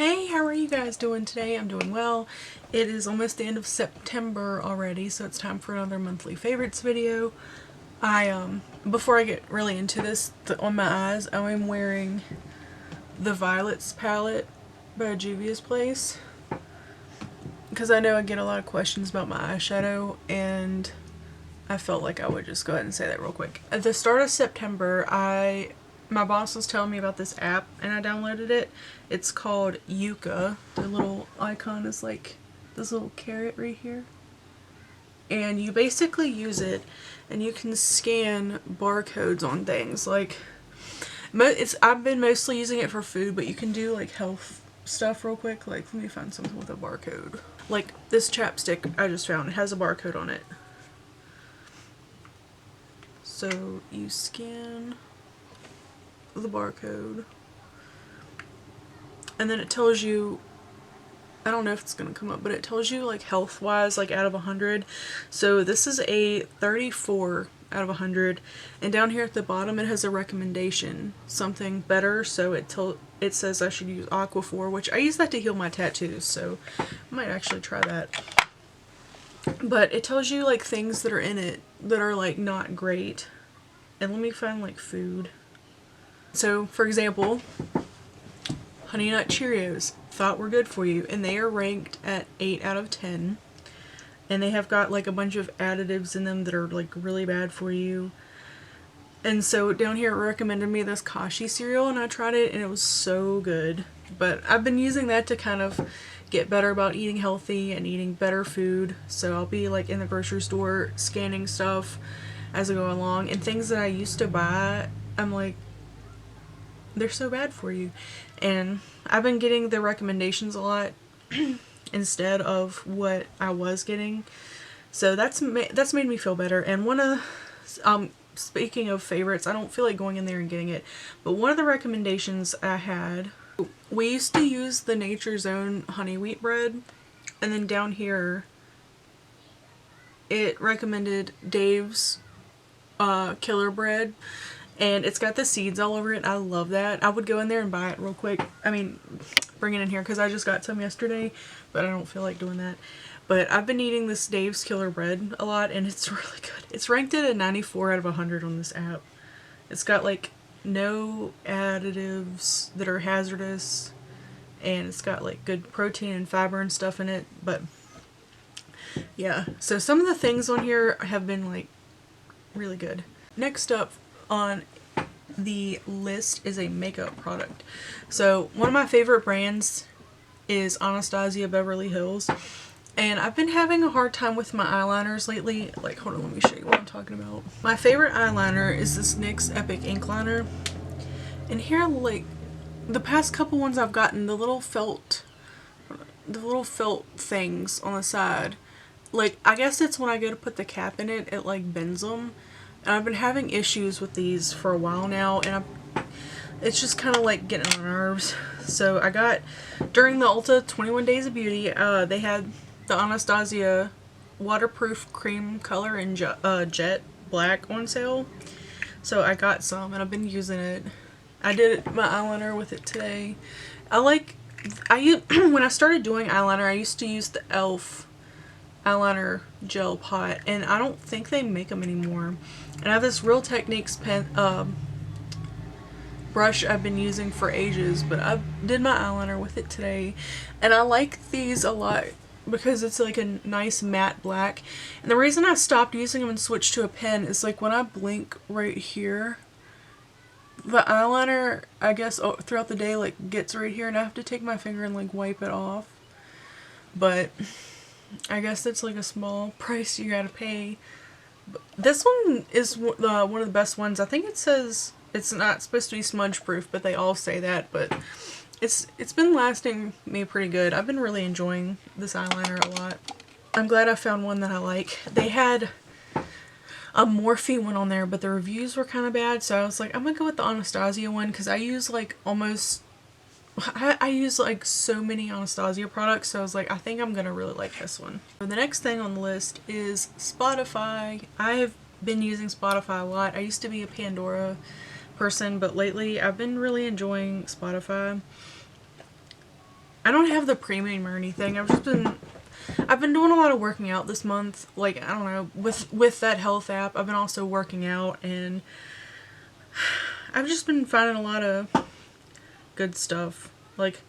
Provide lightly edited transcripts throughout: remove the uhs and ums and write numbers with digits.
Hey, how are you guys doing today? I'm doing well. It is almost the end of September already, so it's time for another monthly favorites video. Before I get really into this, on my eyes, I am wearing the Violets palette by Juvia's Place. Because I know I get a lot of questions about my eyeshadow, and I felt like I would just go ahead and say that real quick. At the start of September, my boss was telling me about this app and I downloaded it. It's called Yuka. The little icon is like this little carrot right here. And you basically use it and you can scan barcodes on things. Like, I've been mostly using it for food, but you can do like health stuff real quick. Like, let me find something with a barcode. Like this chapstick I just found, it has a barcode on it. So you scan the barcode and then it tells you, I don't know if it's gonna come up, but it tells you like health wise, like out of 100. So this is a 34 out of 100, and down here at the bottom it has a recommendation, something better. So it says I should use Aquaphor, which I use that to heal my tattoos, so I might actually try that. But it tells you like things that are in it that are like not great. And let me find like food. So, for example, Honey Nut Cheerios, thought were good for you, and they are ranked at 8 out of 10. And they have got like a bunch of additives in them that are like really bad for you. And so down here it recommended me this Kashi cereal, and I tried it and it was so good. But I've been using that to kind of get better about eating healthy and eating better food. So I'll be like in the grocery store scanning stuff as I go along, and things that I used to buy, I'm like, they're so bad for you. And I've been getting the recommendations a lot instead of what I was getting. So that's made me feel better. And one of speaking of favorites, I don't feel like going in there and getting it, but one of the recommendations I had, we used to use the Nature's Own honey wheat bread, and then down here it recommended Dave's killer bread, and it's got the seeds all over it. I love that. I would go in there and buy it real quick. I mean, bring it in here because I just got some yesterday, but I don't feel like doing that. But I've been eating this Dave's Killer Bread a lot, and it's really good. It's ranked at a 94 out of 100 on this app. It's got like no additives that are hazardous, and it's got like good protein and fiber and stuff in it. But yeah, so some of the things on here have been like really good. Next up on the list is a makeup product. So one of my favorite brands is Anastasia Beverly Hills, and I've been having a hard time with my eyeliners lately. Like, hold on, let me show you what I'm talking about. My favorite eyeliner is this NYX Epic Ink Liner, and here, like, the past couple ones I've gotten, the little felt things on the side, like, I guess it's when I go to put the cap in it, it like bends them. And I've been having issues with these for a while now, and it's just kind of like getting on my nerves. So I got, during the Ulta 21 Days of Beauty, they had the Anastasia waterproof cream color in jet black on sale. So I got some and I've been using it. I did my eyeliner with it today. When I started doing eyeliner, I used to use the e.l.f. eyeliner gel pot, and I don't think they make them anymore. And I have this Real Techniques brush I've been using for ages, but I did my eyeliner with it today, and I like these a lot because it's like a nice matte black. And the reason I stopped using them and switched to a pen is like when I blink right here, the eyeliner, I guess throughout the day, like gets right here, and I have to take my finger and like wipe it off. But I guess it's like a small price you gotta pay. But this one is one of the best ones. I think it says it's not supposed to be smudge proof, but they all say that. But it's been lasting me pretty good. I've been really enjoying this eyeliner a lot. I'm glad I found one that I like. They had a Morphe one on there, but the reviews were kind of bad, so I was like, I'm gonna go with the Anastasia one, because I use like I use like so many Anastasia products, so I was like, I think I'm gonna really like this one. The next thing on the list is Spotify. I have been using Spotify a lot. I used to be a Pandora person, but lately I've been really enjoying Spotify. I don't have the premium or anything. I've been doing a lot of working out this month. Like, I don't know, with that health app, I've been also working out, and I've just been finding a lot of good stuff. Like,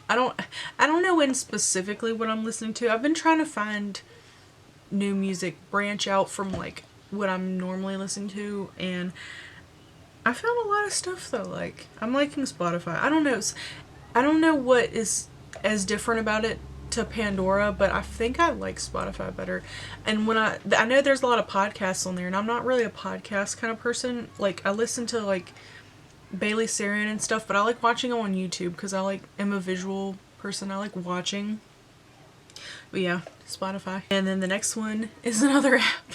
I don't I don't know when specifically what I'm listening to. I've been trying to find new music, branch out from like what I'm normally listening to, and I found a lot of stuff though. Like, I'm liking Spotify. I don't know what is as different about it to Pandora, but I think I like Spotify better. And I know there's a lot of podcasts on there, and I'm not really a podcast kind of person. Like, I listen to like Bailey Sarian and stuff, but I like watching them on YouTube because am a visual person. I like watching. But yeah, Spotify. And then the next one is another app.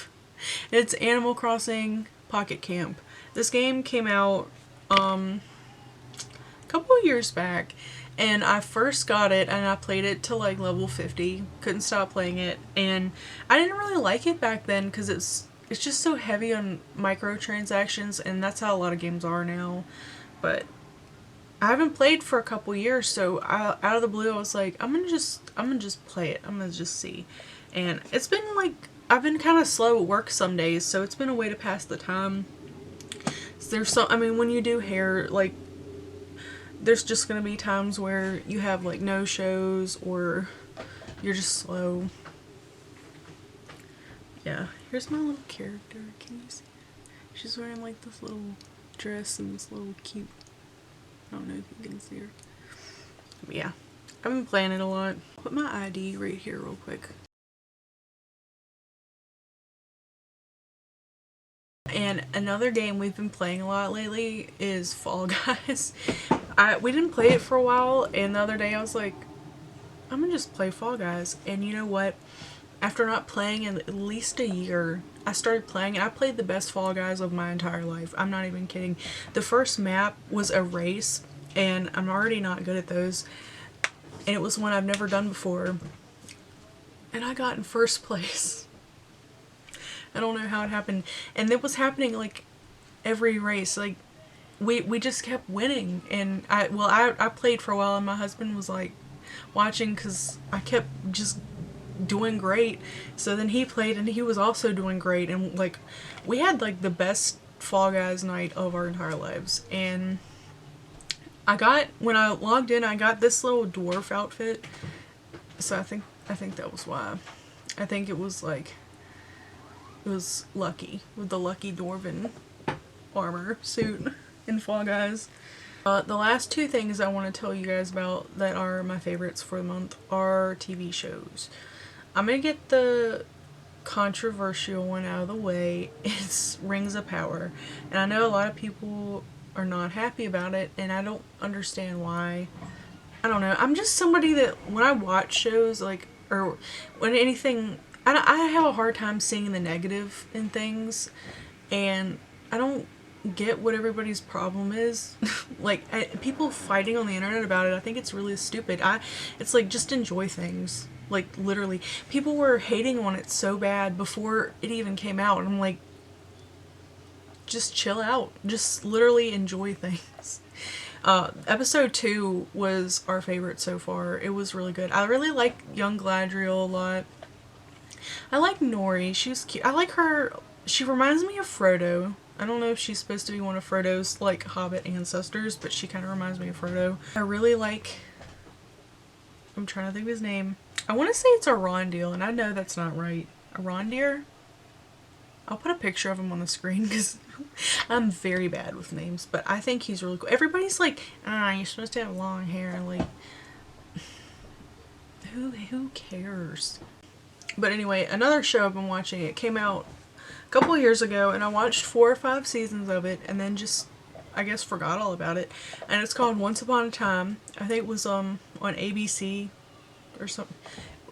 It's Animal Crossing Pocket Camp. This game came out a couple of years back, and I first got it and I played it to like level 50. Couldn't stop playing it, and I didn't really like it back then because it's just so heavy on microtransactions, and that's how a lot of games are now. But I haven't played for a couple years, so out of the blue I was like, I'm gonna just play it. I'm gonna just see. And it's been like, I've been kind of slow at work some days, so it's been a way to pass the time. I mean, when you do hair, like, there's just gonna be times where you have like no shows or you're just slow. Yeah, here's my little character. Can you see her? She's wearing like this little dress and this little cute, I don't know if you can see her. But yeah, I've been playing it a lot. Put my ID right here real quick. And another game we've been playing a lot lately is Fall Guys. We didn't play it for a while, and the other day I was like, I'm gonna just play Fall Guys. And you know what? After not playing in at least a year, I started playing, and I played the best Fall Guys of my entire life. I'm not even kidding. The first map was a race, and I'm already not good at those. And it was one I've never done before. And I got in first place. I don't know how it happened. And it was happening like every race. Like, we just kept winning. And I played for a while, and my husband was like watching because I kept just doing great. So then he played, and he was also doing great. And like, we had like the best Fall Guys night of our entire lives. And when I logged in, I got this little dwarf outfit. So I think that was why. I think it was like, it was Lucky with the Lucky Dwarven armor suit in Fall Guys. The last two things I want to tell you guys about that are my favorites for the month are TV shows. I'm gonna get the controversial one out of the way. It's Rings of Power. And I know a lot of people are not happy about it, and I don't understand why. I don't know. I'm just somebody that when I watch shows, like, or when anything, I have a hard time seeing the negative in things, and I don't get what everybody's problem is. Like, people fighting on the internet about it, I think it's really stupid. It's like, just enjoy things. Like, literally. People were hating on it so bad before it even came out, and I'm like, just chill out. Just literally enjoy things. Episode 2 was our favorite so far. It was really good. I really like young Gladriel a lot. I like Nori. She's cute. I like her. She reminds me of Frodo. I don't know if she's supposed to be one of Frodo's like Hobbit ancestors, but she kind of reminds me of Frodo. I really like, I'm trying to think of his name. I want to say it's Arondil, and I know that's not right. Arondir? I'll put a picture of him on the screen because I'm very bad with names, but I think he's really cool. Everybody's like, you're supposed to have long hair. Like, who cares? But anyway, another show I've been watching, it came out a couple of years ago, and I watched 4 or 5 seasons of it, and then just, I guess, forgot all about it. And it's called Once Upon a Time. I think it was on ABC or something.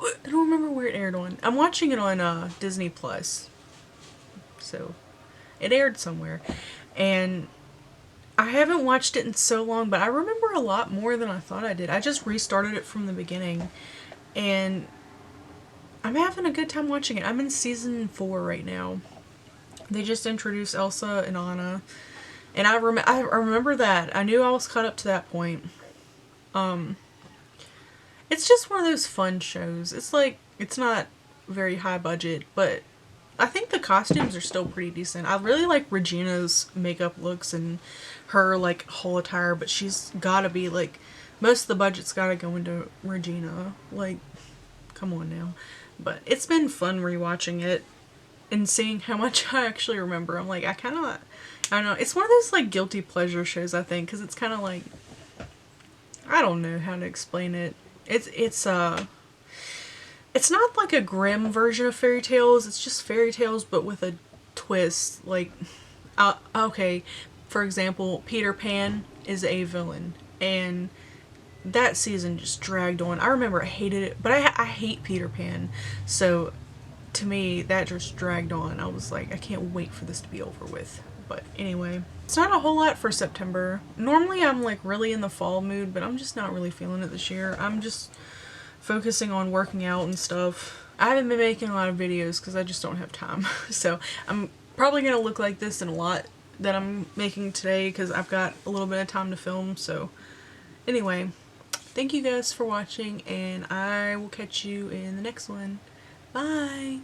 I don't remember where it aired on. I'm watching it on Disney Plus. So it aired somewhere, and I haven't watched it in so long, but I remember a lot more than I thought I did. I just restarted it from the beginning, and I'm having a good time watching it. I'm in season 4 right now. They just introduced Elsa and Anna, and I remember that. I knew I was caught up to that point. It's just one of those fun shows. It's like, it's not very high budget, but I think the costumes are still pretty decent. I really like Regina's makeup looks and her like whole attire, but she's gotta be like, most of the budget's gotta go into Regina. Like, come on now. But it's been fun rewatching it and seeing how much I actually remember. I'm like, I don't know. It's one of those like guilty pleasure shows, I think, because it's kind of like, I don't know how to explain it. It's not like a grim version of fairy tales. It's just fairy tales, but with a twist. Like, okay, for example, Peter Pan is a villain, and that season just dragged on. I remember I hated it, but I hate Peter Pan, so to me that just dragged on. I was like, I can't wait for this to be over with. But anyway, it's not a whole lot for September. Normally I'm like really in the fall mood, but I'm just not really feeling it this year. I'm just focusing on working out and stuff. I haven't been making a lot of videos because I just don't have time. So I'm probably going to look like this in a lot that I'm making today because I've got a little bit of time to film. So anyway, thank you guys for watching, and I will catch you in the next one. Bye!